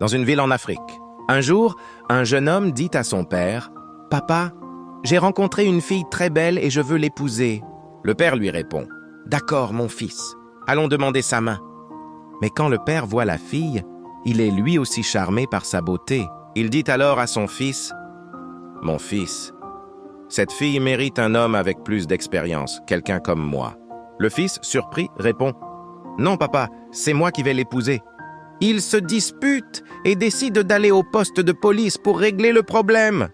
dans une ville en Afrique. Un jour, un jeune homme dit à son père, « Papa, j'ai rencontré une fille très belle et je veux l'épouser. » Le père lui répond, « D'accord, mon fils, allons demander sa main. » Mais quand le père voit la fille, il est lui aussi charmé par sa beauté. Il dit alors à son fils, « Mon fils, cette fille mérite un homme avec plus d'expérience, quelqu'un comme moi. » Le fils, surpris, répond, « Non, papa, c'est moi qui vais l'épouser. » Ils se disputent et décident d'aller au poste de police pour régler le problème.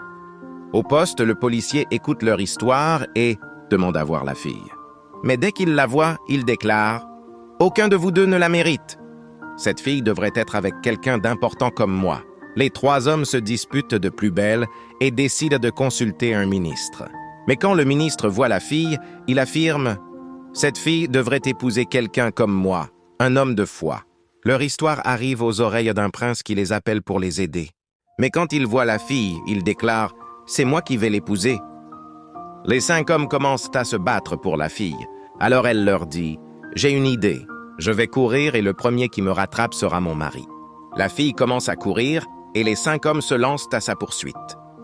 Au poste, le policier écoute leur histoire et demande à voir la fille. Mais dès qu'il la voit, il déclare « Aucun de vous deux ne la mérite. Cette fille devrait être avec quelqu'un d'important comme moi. » Les trois hommes se disputent de plus belle et décident de consulter un ministre. Mais quand le ministre voit la fille, il affirme « Cette fille devrait épouser quelqu'un comme moi, un homme de foi. » Leur histoire arrive aux oreilles d'un prince qui les appelle pour les aider. Mais quand il voit la fille, il déclare « C'est moi qui vais l'épouser. » Les 5 hommes commencent à se battre pour la fille. Alors elle leur dit « J'ai une idée. Je vais courir et le premier qui me rattrape sera mon mari. » La fille commence à courir et les 5 hommes se lancent à sa poursuite.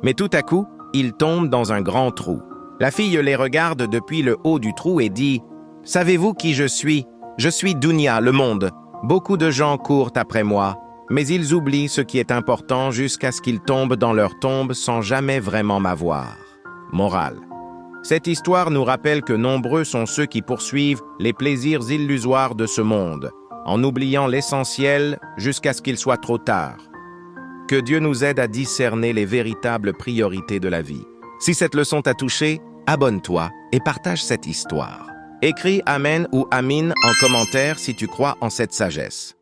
Mais tout à coup, ils tombent dans un grand trou. La fille les regarde depuis le haut du trou et dit « Savez-vous qui je suis? Je suis Dunia, le monde. Beaucoup de gens courent après moi, mais ils oublient ce qui est important jusqu'à ce qu'ils tombent dans leur tombe sans jamais vraiment m'avoir. » Morale. Cette histoire nous rappelle que nombreux sont ceux qui poursuivent les plaisirs illusoires de ce monde, en oubliant l'essentiel jusqu'à ce qu'il soit trop tard. Que Dieu nous aide à discerner les véritables priorités de la vie. Si cette leçon t'a touché, abonne-toi et partage cette histoire. Écris Amen ou Amin en commentaire si tu crois en cette sagesse.